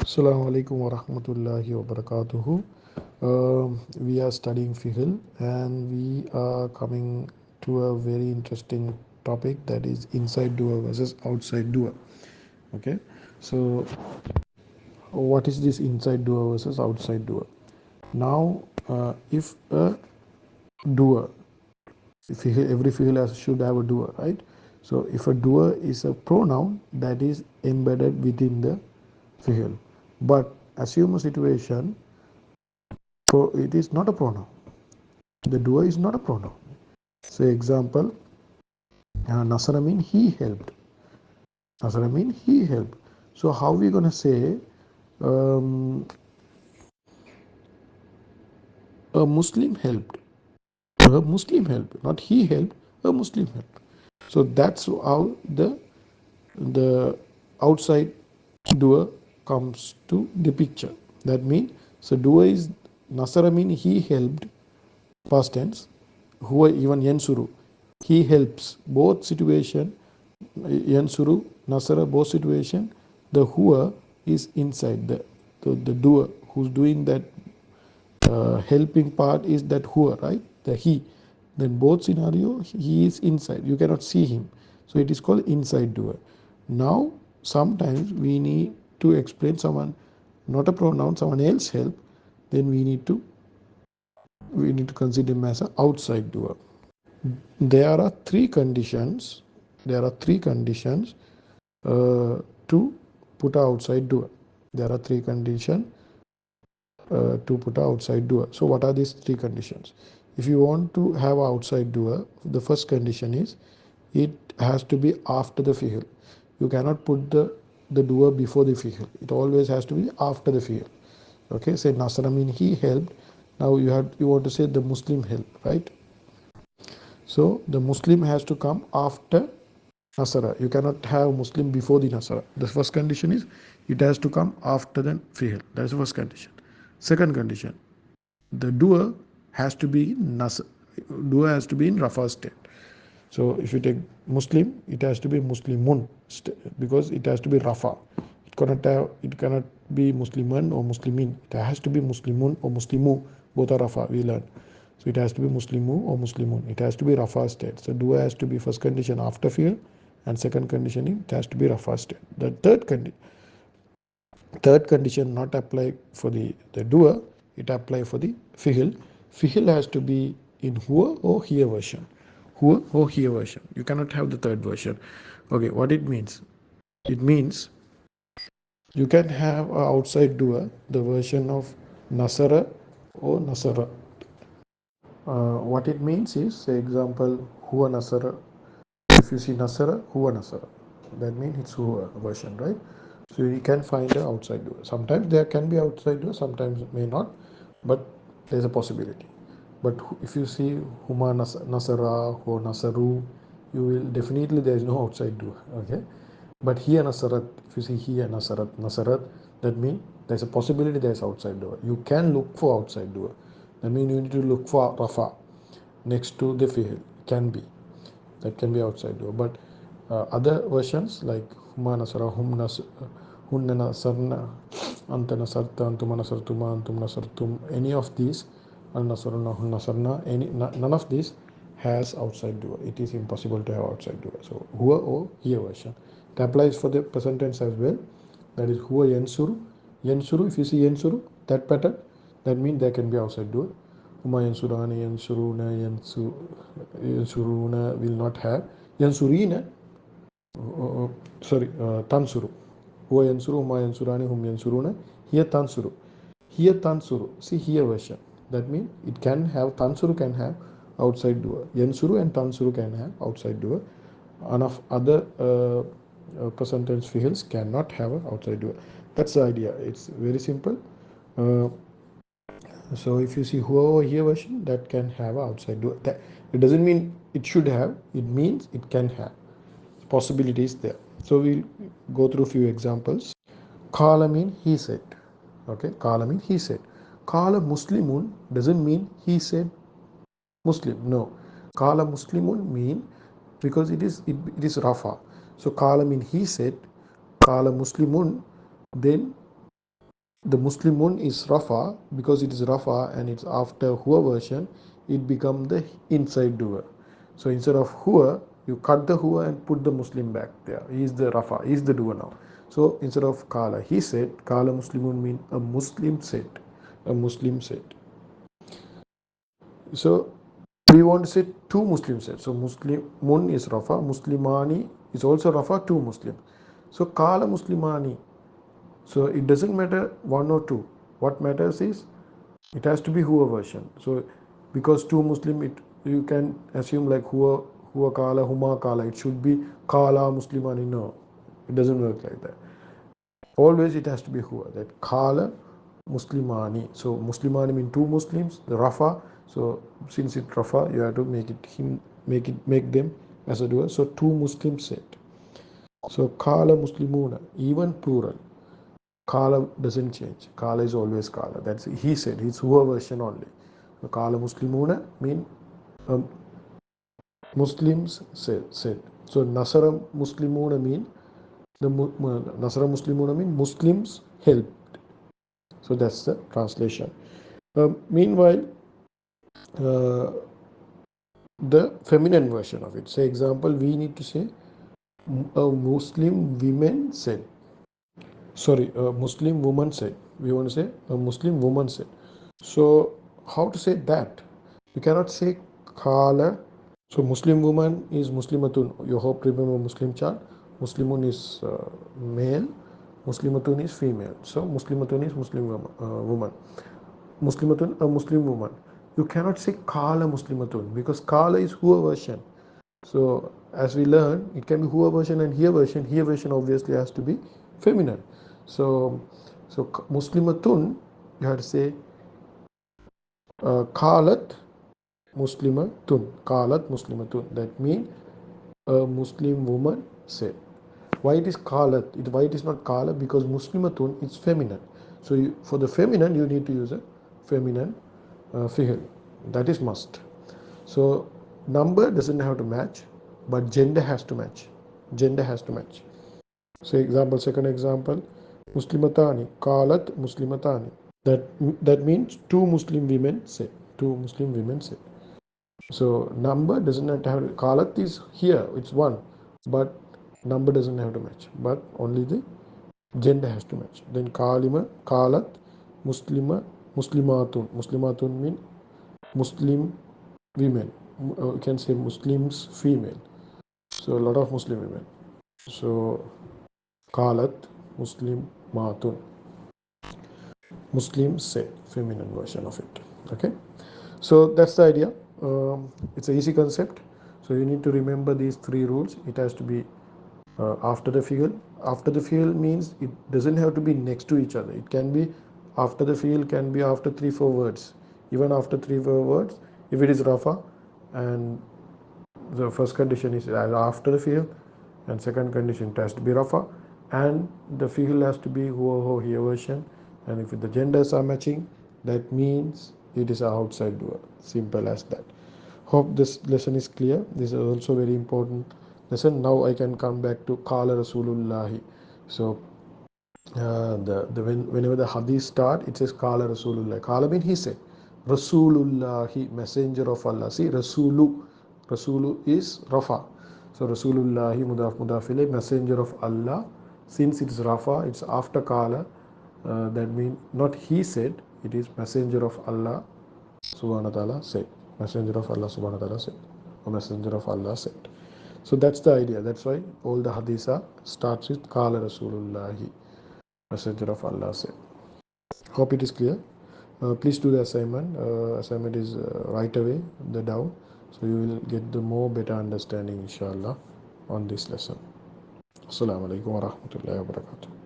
Assalamu alaikum wa rahmatullahi wa barakatuhu. We are studying fiqh and we are coming to a very interesting topic, that is inside doer versus outside doer. Okay, so what is this inside doer versus outside doer? Now, if a doer, every fiqh should have a doer, right? So if a doer is a pronoun that is embedded within the fiqh, but assume a situation. So it is not a pronoun. The doer is not a pronoun. Say example, Nasara mean he helped. Nasara mean he helped. So how we gonna say um, a Muslim helped? A Muslim helped, not he helped. A Muslim helped. So that's how the outside doer comes to the picture. That means so doer is Nasara mean he helped, past tense. Huwa even yansuru, he helps. Both situation, yansuru, nasara, both situation, the huwa is inside the doer who's doing that helping part is that huwa, right? The he. Then both scenario he is inside. You cannot see him, so it is called inside doer. Now sometimes we need to explain someone, not a pronoun, someone else help. Then we need to consider him as an outside doer. There are three conditions. There are three conditions to put outside doer. There are three conditions to put outside doer. So what are these three conditions? If you want to have outside doer, the first condition is it has to be after the fi'l. You cannot put the doer before the fi'l. It always has to be after the fi'l. Okay, say Nasara mean he helped. Now you want to say the Muslim helped, right? So the Muslim has to come after Nasara. You cannot have Muslim before the Nasara. The first condition is it has to come after the fi'l. That's the first condition. Second condition, the doer has to be in doer has to be in Rafa state. So if you take Muslim, it has to be Muslimun because it has to be Rafa. It cannot be Musliman or Muslimin. It has to be Muslimun or Muslimu. Both are Rafa. We learn. So it has to be Muslimu or Muslimun. It has to be Rafa state. So doer has to be first condition after fi'l, and second condition it has to be Rafa state. The third condition not apply for the doer, it apply for the fi'l. Fi'l has to be in huwa or here version. Huwa or here version. You cannot have the third version. Okay, what it means? It means you can have a outside doer, the version of Nasara or Nasara. What it means is, say example, Huwa Nasara. If you see Nasara, Huwa Nasara. That means it's Huwa version, right? So you can find the outside doer. Sometimes there can be outside doer, sometimes it may not, but there's a possibility. But if you see Huma Nasara or Nasaru, you will definitely there is no outside doer. Okay, but here Nasarat, if you see here Nasarat, that means there's a possibility there's outside doer. You can look for outside doer. That means you need to look for Rafa next to the fi'l. Can be, that can be outside door. But other versions like huma nasara, hunna nasarna, anta nasarta, antuma nasartuma, antum nasartum, any of these, al nasarna, hun nasarna, none of these has outside door. It is impossible to have outside door. So huwa or here version. It applies for the present tense as well. That is huwa yansuru. Yansuru, if you see yansuru, that pattern, that means there can be outside door. Huma yansurani, yansuruna, yansuruna will not have. Yansurina, sorry, tansuru. Huwa yansuru, huma yansurani, hum yansuruna. Here tansuru. Here tansuru. See here version. That means it can have, tansuru can have outside doer. Yansuru and tansuru can have outside doer. Enough other present tense fi'ls cannot have an outside doer. That's the idea. It's very simple. Uh, so if you see whoever here version, that can have a outside door. That it doesn't mean it should have. It means it can have. Possibilities there. So we'll go through a few examples. Kala mean he said. Okay, Kala mean he said. Kala Muslimun doesn't mean he said Muslim. No, Kala Muslimun mean because it is Rafa. So Kala mean he said. Kala Muslimun, then the Muslimun is Rafa. Because it is Rafa and it's after Huwa version, it become the inside doer. So instead of Huwa, you cut the Huwa and put the Muslim back there. He is the Rafa, he is the doer now. So instead of Kala, he said, Kala Muslimun mean a Muslim said. A Muslim said. So we want to say two Muslims said. So Muslimun is Rafa, Muslimani is also Rafa, two Muslim. So Kala Muslimani. So it doesn't matter one or two. What matters is it has to be Huwa version. So because two Muslim, you can assume like Huwa Kala, Huma Kala. It should be Kala Muslimani. No, it doesn't work like that. Always it has to be Huwa. That Kala Muslimani. So Muslimani mean two Muslims. The Rafa. So since it's Rafa, you have to make it him, make them as a doer. So two Muslims said. So Kala Muslimuna, even plural. Kala doesn't change. Kala is always Kala. That's he said. It's Huwa version only. So Kala Muslimuna mean um, Muslims said. So Nasara Muslimuna mean Nasara Muslimuna mean Muslims helped. So that's the translation. Meanwhile, uh, the feminine version of it. Say example, we need to say a Muslim women said. Sorry, a Muslim woman said. We want to say a Muslim woman said. So how to say that? You cannot say Kala. So Muslim woman is Muslimatun. You hope remember Muslim child. Muslimun is male. Muslimatun is female. So Muslimatun is Muslim woman. Muslimatun, a Muslim woman. You cannot say Kala Muslimatun because Kala is Huwa version. So as we learn, it can be Huwa version and here version. Here version obviously has to be feminine. So Muslimatun, you have to say Kalat Muslimatun. Kalat Muslimatun. That means a Muslim woman said. Why it is Kalat? Why it is not Kala? Because Muslimatun is feminine. So for the feminine, you need to use a feminine fi'l. That is must. So number doesn't have to match, but gender has to match. Gender has to match. So example, second example, Muslimatani, Kalat Muslimatani. That means two Muslim women said. Two Muslim women said. So number doesn't have to have Kalat is here, it's one, but number doesn't have to match. But only the gender has to match. Then Kalima, Kalat, Muslima, Muslimatun. Muslimatun mean Muslim women. You can say Muslims female. So a lot of Muslim women. So Kalat, Muslim Matun. Muslims said, feminine version of it. Okay. So that's the idea. It's an easy concept. So you need to remember these three rules. It has to be after the field. After the field means it doesn't have to be next to each other. It can be after the field, can be after 3-4 words. Even after 3-4 words, if it is Rafa, and the first condition is after the field, and second condition it has to be Rafa, and the field has to be Huwa Ho here version. And if the genders are matching, that means it is an outside doer. Simple as that. Hope this lesson is clear. This is also very important lesson. Now I can come back to Qala Rasulullahi. So whenever the hadith start, it says Qala Rasulullah. Qala mean he said. Rasulullahi, messenger of Allah. See, Rasulu is Rafa. So Rasulullahi mudaf mudafile, messenger of Allah. Since it is Rafa, it's after Qala. That means not he said, it is messenger of Allah subhanahu wa ta'ala said. Messenger of Allah subhanahu wa ta'ala said. Or messenger of Allah said. So that's the idea. That's why all the haditha starts with Qala Rasulullahi, messenger of Allah said. Hope it is clear. Please do the assignment. Assignment is right away, the down. So you will get the more better understanding inshallah on this lesson. Assalamu alaikum wa rahmatullahi wa barakatuh.